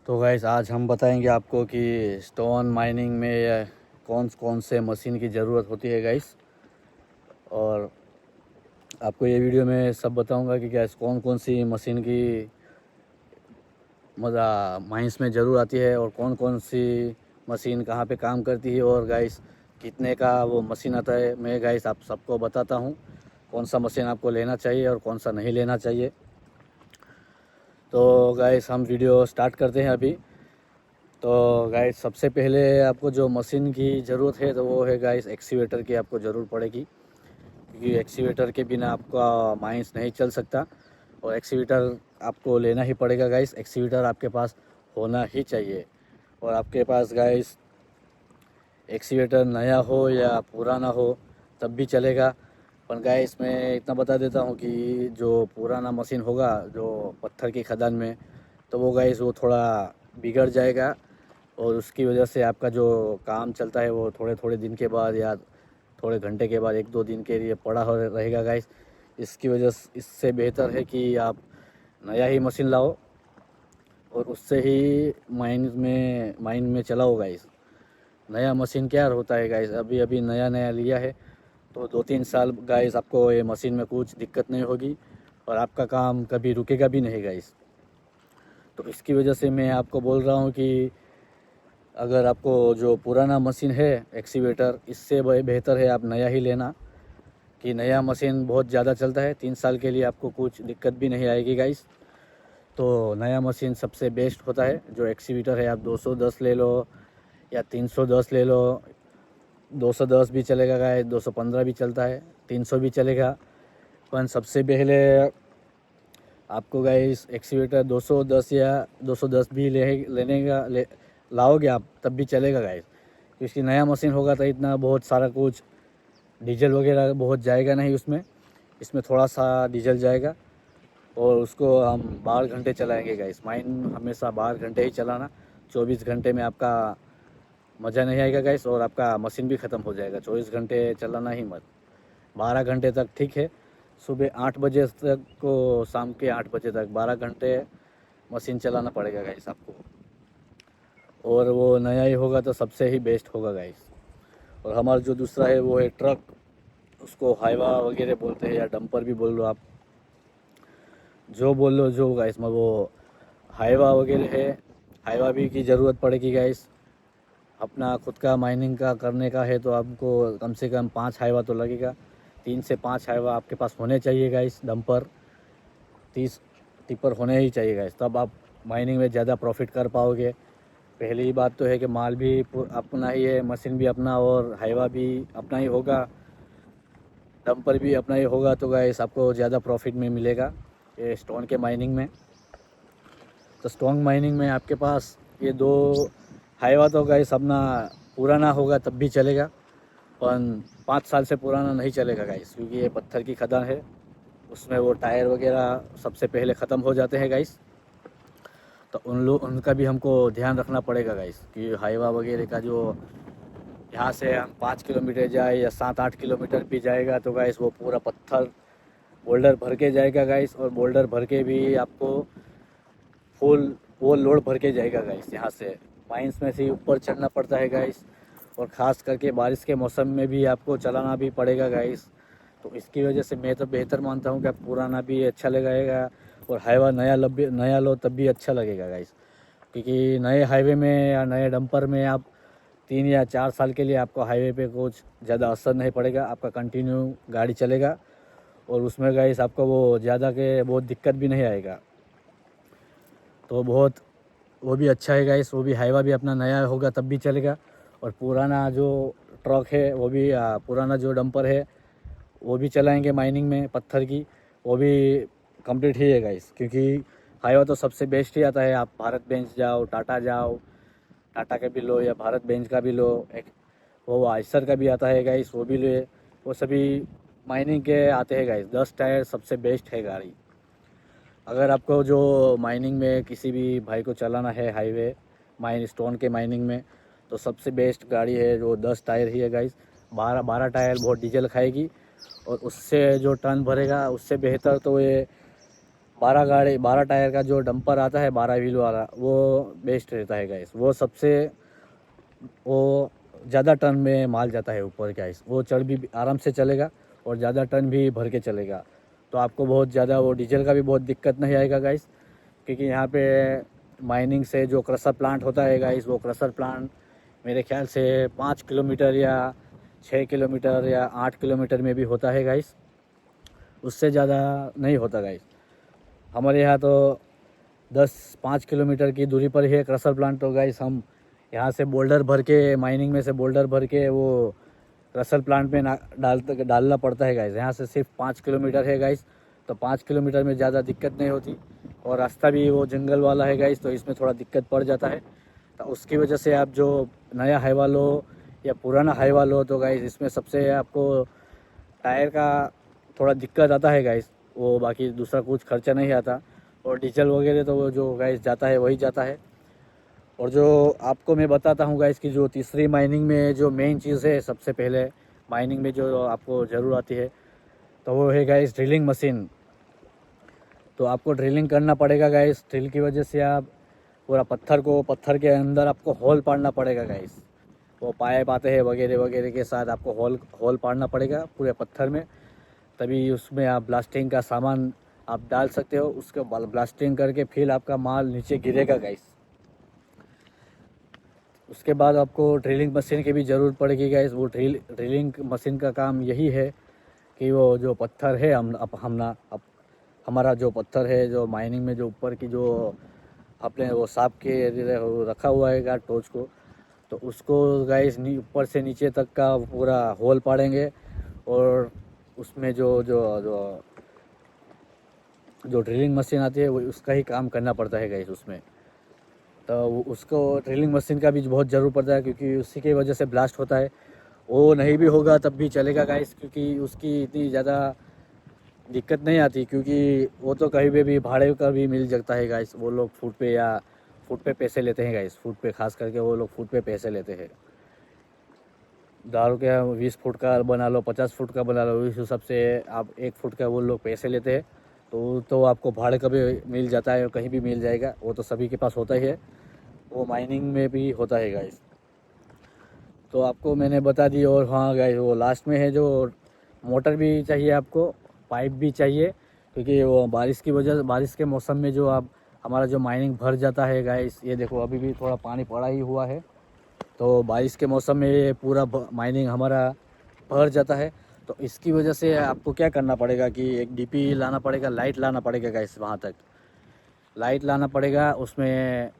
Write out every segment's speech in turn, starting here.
तो गाइस आज हम बताएंगे आपको कि स्टोन माइनिंग में कौन कौन से मशीन की ज़रूरत होती है गाइस। और आपको ये वीडियो में सब बताऊंगा कि गैस कौन कौन सी मशीन की मज़ा माइंस में ज़रूर आती है और कौन कौन सी मशीन कहाँ पे काम करती है और गाइस कितने का वो मशीन आता है। मैं गाइस आप सबको बताता हूँ कौन सा मशीन आपको लेना चाहिए और कौन सा नहीं लेना चाहिए। तो गाइस हम वीडियो स्टार्ट करते हैं अभी। तो गाइस सबसे पहले आपको जो मशीन की ज़रूरत है तो वो है गाइस एक्सीवेटर की आपको ज़रूरत पड़ेगी, क्योंकि एक्सीवेटर के बिना आपका माइंस नहीं चल सकता और एक्सीवेटर आपको लेना ही पड़ेगा गाइस। एक्सीवेटर आपके पास होना ही चाहिए। और आपके पास गाइस एक्सीवेटर नया हो या पुराना हो तब भी चलेगा। पर गाइस मैं इतना बता देता हूँ कि जो पुराना मशीन होगा जो पत्थर की खदान में, तो वो गाइस वो थोड़ा बिगड़ जाएगा और उसकी वजह से आपका जो काम चलता है वो थोड़े थोड़े दिन के बाद या थोड़े घंटे के बाद 1-2 दिन के लिए पड़ा हो रहेगा गाइस। इसकी वजह से इससे बेहतर है कि आप नया ही मशीन लाओ और उससे ही माइन में चलाओ गाइस। नया मशीन क्या होता है गाइस, अभी अभी नया नया लिया है तो 2-3 साल गाइस आपको ये मशीन में कुछ दिक्कत नहीं होगी और आपका काम कभी रुकेगा भी नहीं गाइस। तो इसकी वजह से मैं आपको बोल रहा हूँ कि अगर आपको जो पुराना मशीन है एक्सीवेटर, इससे बेहतर है आप नया ही लेना, कि नया मशीन बहुत ज़्यादा चलता है। 3 साल के लिए आपको कुछ दिक्कत भी नहीं आएगी गाइस। तो नया मशीन सबसे बेस्ट होता है। जो एक्सीवेटर है आप 210 ले लो या 310 ले लो, 210 भी चलेगा गाइस, 215 भी चलता है, 300 भी चलेगा। पर सबसे पहले आपको गाइस एक्सीवेटर 210 या 210 भी लाओगे आप तब भी चलेगा गाइस, क्योंकि नया मशीन होगा तो इतना बहुत सारा कुछ डीजल वगैरह बहुत जाएगा नहीं उसमें। इसमें थोड़ा सा डीजल जाएगा और उसको हम 12 घंटे चलाएंगे गाइस। माइन हमेशा 12 घंटे ही चलाना, 24 घंटे में आपका मज़ा नहीं आएगा गाइस और आपका मशीन भी ख़त्म हो जाएगा। 24 घंटे चलाना ही मत, 12 घंटे तक ठीक है। सुबह 8 बजे तक को शाम के 8 बजे तक 12 घंटे मशीन चलाना पड़ेगा गाइस आपको। और वो नया ही होगा तो सबसे ही बेस्ट होगा गाइस। और हमारा जो दूसरा है वो है ट्रक, उसको हाईवा वगैरह बोलते हैं या डंपर भी बोल लो आप, जो बोल लो जो गाइस। मैं वो हाईवा वगैरह है, हाईवा भी की ज़रूरत पड़ेगी गाइस। अपना खुद का माइनिंग का करने का है तो आपको कम से कम 5 हाईवा तो लगेगा। 3 से 5 हाईवा आपके पास होने चाहिए गाइस। डंपर 30 टिपर होने ही चाहिए गाइस, तब आप माइनिंग में ज़्यादा प्रॉफिट कर पाओगे। पहली बात तो है कि माल भी अपना ही है, मशीन भी अपना और हाईवा भी अपना ही होगा, डंपर भी अपना ही होगा, तो गाइस आपको ज़्यादा प्रॉफिट में मिलेगा ये स्टोन के माइनिंग में। तो स्टोन माइनिंग में आपके पास ये दो हाईवा तो गाइस अपना पुराना होगा तब भी चलेगा, पर 5 साल से पुराना नहीं चलेगा गाइस, क्योंकि ये पत्थर की खदान है। उसमें वो टायर वगैरह सबसे पहले ख़त्म हो जाते हैं गाइस। तो उनका भी हमको ध्यान रखना पड़ेगा गाइस, कि हाईवा वगैरह का जो यहाँ से हम 5 किलोमीटर जाए या 7-8 किलोमीटर भी जाएगा तो गाइस वो पूरा पत्थर बोल्डर भर के जाएगा गाइस। और बोल्डर भर के भी आपको फुल वो लोड भर के जाएगा गाइस। यहाँ से माइंस में से ऊपर चढ़ना पड़ता है गाइस, और ख़ास करके बारिश के मौसम में भी आपको चलाना भी पड़ेगा गाइस। तो इसकी वजह से मैं तो बेहतर मानता हूँ कि आप पुराना भी अच्छा लगेगा और हाईवा नया लो तब भी अच्छा लगेगा गाइस। क्योंकि नए हाईवे में या नए डंपर में आप 3 या 4 साल के लिए आपको हाईवे पे कुछ ज़्यादा असर नहीं पड़ेगा, आपका कंटिन्यू गाड़ी चलेगा और उसमें गाइस आपको वो ज़्यादा के बहुत दिक्कत भी नहीं आएगा। तो बहुत वो भी अच्छा है गाइस, वो भी हाईवा भी अपना नया होगा तब भी चलेगा। और पुराना जो ट्रक है वो भी पुराना जो डंपर है वो भी चलाएंगे माइनिंग में पत्थर की, वो भी कंप्लीट ही है गाइस। क्योंकि हाईवा तो सबसे बेस्ट ही आता है। आप भारत बेंच जाओ, टाटा का भी लो या भारत बेंच का भी लो, एक वो आइसर का भी आता है गाइस, वो भी ले। वो सभी माइनिंग के आते हैं गाइस। 10 टायर सबसे बेस्ट है गाड़ी। अगर आपको जो माइनिंग में किसी भी भाई को चलाना है हाईवे माइन स्टोन के माइनिंग में, तो सबसे बेस्ट गाड़ी है जो 10 टायर ही है गाइस। 12 टायर बहुत डीजल खाएगी और उससे जो टर्न भरेगा उससे बेहतर तो ये 12 टायर का जो डंपर आता है 12 व्हील वाला, वो बेस्ट रहता है गाइस। वो ज़्यादा टन में माल जाता है ऊपर गाइस। वो चढ़ भी आराम से चलेगा और ज़्यादा टन भी भर के चलेगा। तो आपको बहुत ज़्यादा वो डीजल का भी बहुत दिक्कत नहीं आएगा गाइस, क्योंकि यहाँ पे माइनिंग से जो क्रशर प्लांट होता है गाइस, वो क्रशर प्लांट मेरे ख्याल से 5 किलोमीटर या 6 किलोमीटर या 8 किलोमीटर में भी होता है गाइस, उससे ज़्यादा नहीं होता गाइस। हमारे यहाँ तो 5 किलोमीटर की दूरी पर ही है क्रशर प्लांट। तो गाइस हम यहाँ से बोल्डर भर के, माइनिंग में से बोल्डर भर के वो क्रशर प्लांट में डालना पड़ता है गाइस। यहाँ से सिर्फ 5 किलोमीटर है गाइस, तो 5 किलोमीटर में ज़्यादा दिक्कत नहीं होती। और रास्ता भी वो जंगल वाला है गाइस, तो इसमें थोड़ा दिक्कत पड़ जाता है। तो उसकी वजह से आप जो नया हाईवा लो या पुराना हाईवा लो, तो गाइस इसमें सबसे आपको टायर का थोड़ा दिक्कत आता है गाइस। वो बाकी दूसरा कुछ खर्चा नहीं आता। और डीजल वगैरह तो वो जो गाइस जाता है वही जाता है। और जो आपको मैं बताता हूँ गाइस कि जो तीसरी माइनिंग में जो मेन चीज़ है, सबसे पहले माइनिंग में जो आपको ज़रूर आती है, तो वो है गाइस ड्रिलिंग मशीन। तो आपको ड्रिलिंग करना पड़ेगा गाइस। ड्रिल की वजह से आप पूरा पत्थर के अंदर आपको होल पाड़ना पड़ेगा गाइस। वो पाइप आते हैं वगैरह वगैरह के साथ आपको होल पाड़ना पड़ेगा पूरे पत्थर में, तभी उसमें आप ब्लास्टिंग का सामान आप डाल सकते हो। उसके बाद ब्लास्टिंग करके फिर आपका माल नीचे गिरेगा गाइस। उसके बाद आपको ड्रिलिंग मशीन की भी ज़रूरत पड़ेगी गाइस। वो ड्रिलिंग मशीन का काम यही है कि वो जो पत्थर है हमारा जो पत्थर है, जो माइनिंग में जो ऊपर की जो अपने वो सांप के रखा हुआ है गार्ड टोच को, तो उसको गाइस ऊपर से नीचे तक का पूरा होल पाड़ेंगे। और उसमें जो जो जो जो ड्रिलिंग मशीन आती है वो उसका ही काम करना पड़ता है गाइस उसमें। तो उसको ड्रिलिंग मशीन का भी बहुत ज़रूर पड़ता है, क्योंकि उसी की वजह से ब्लास्ट होता है। वो नहीं भी होगा तब भी चलेगा गाइस, क्योंकि उसकी इतनी ज़्यादा दिक्कत नहीं आती, क्योंकि वो तो कहीं पे भी भाड़े का भी मिल जाता है गाइस। वो लोग फुट पे पैसे लेते हैं गाइस। फुट पे खास करके वो लोग फुट पे पैसे लेते हैं। दारू के 20 फुट का बना लो, 50 फुट का बना लो, इस हिसाब से आप 1 फुट का वो लोग पैसे लेते हैं। तो आपको भाड़े का भी मिल जाता है, कहीं भी मिल जाएगा। वो तो सभी के पास होता ही है, वो माइनिंग में भी होता है गाइस। तो आपको मैंने बता दी। और हाँ गाइस, वो लास्ट में है जो मोटर भी चाहिए आपको, पाइप भी चाहिए, क्योंकि वो बारिश के मौसम में जो आप हमारा जो माइनिंग भर जाता है गाइस। ये देखो अभी भी थोड़ा पानी पड़ा ही हुआ है। तो बारिश के मौसम में ये पूरा माइनिंग हमारा भर जाता है। तो इसकी वजह से आपको क्या करना पड़ेगा कि एक डीपी लाना पड़ेगा, लाइट लाना पड़ेगा गाइस। वहाँ तक लाइट लाना पड़ेगा, उसमें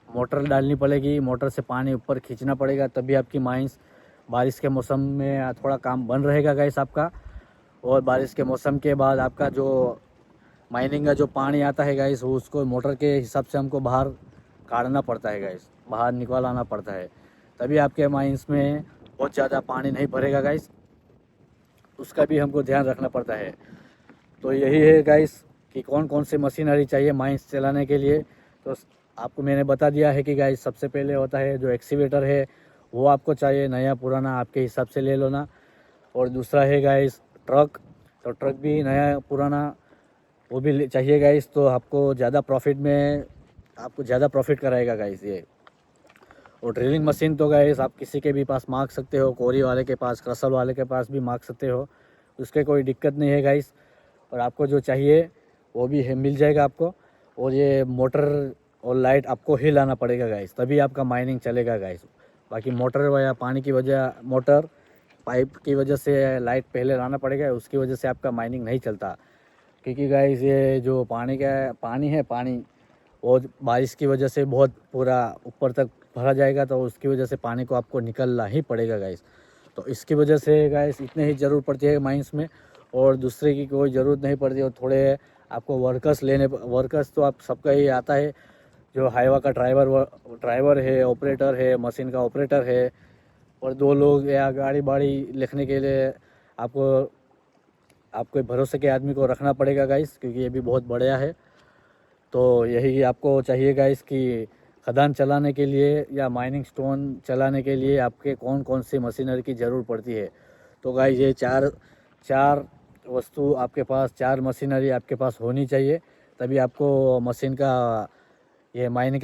मोटर डालनी पड़ेगी, मोटर से पानी ऊपर खींचना पड़ेगा, तभी आपकी माइंस बारिश के मौसम में थोड़ा काम बन रहेगा गाइस आपका। और बारिश के मौसम के बाद आपका जो माइनिंग का जो पानी आता है गाइस, वो उसको मोटर के हिसाब से हमको बाहर काटना पड़ता है गाइस, बाहर निकालना पड़ता है, तभी आपके माइंस में बहुत ज़्यादा पानी नहीं भरेगा गाइस। उसका भी हमको ध्यान रखना पड़ता है। तो यही है गाइस कि कौन कौन सी मशीनरी चाहिए माइंस चलाने के लिए। तो आपको मैंने बता दिया है कि गाइस सबसे पहले होता है जो एक्सीवेटर है, वो आपको चाहिए, नया पुराना आपके हिसाब से ले लो ना। और दूसरा है गाइस ट्रक, तो ट्रक भी नया पुराना वो भी चाहिए गाइस। तो आपको ज़्यादा प्रॉफिट कराएगा गाइस ये। और ड्रिलिंग मशीन तो गाइस आप किसी के भी पास मांग सकते हो, कोरी वाले के पास, क्रशर वाले के पास भी मांग सकते हो, उसके कोई दिक्कत नहीं है गाइस। और आपको जो चाहिए वो भी है, मिल जाएगा आपको। और ये मोटर और लाइट आपको ही लाना पड़ेगा गाइस, तभी आपका माइनिंग चलेगा गाइस। बाकी मोटर या मोटर पाइप की वजह से लाइट पहले लाना पड़ेगा, उसकी वजह से आपका माइनिंग नहीं चलता। क्योंकि गाइस ये जो पानी वो बारिश की वजह से बहुत पूरा ऊपर तक भरा जाएगा, तो उसकी वजह से पानी को आपको निकलना ही पड़ेगा गाइस। तो इसकी वजह से गाइस इतने ही ज़रूरत पड़ती है माइंस में, और दूसरे की कोई ज़रूरत नहीं पड़ती। और थोड़े आपको वर्कर्स तो आप सबका ही आता है, जो हाईवा का ड्राइवर है, ऑपरेटर है, मशीन का ऑपरेटर है, और 2 लोग या गाड़ी बाड़ी लिखने के लिए आपको भरोसे के आदमी को रखना पड़ेगा गाइस, क्योंकि ये भी बहुत बढ़िया है। तो यही आपको चाहिए गाइस कि खदान चलाने के लिए या माइनिंग स्टोन चलाने के लिए आपके कौन कौन सी मशीनरी की ज़रूरत पड़ती है। तो गाइस ये चार चार वस्तु आपके पास, 4 मशीनरी आपके पास होनी चाहिए, तभी आपको मशीन का ये मायने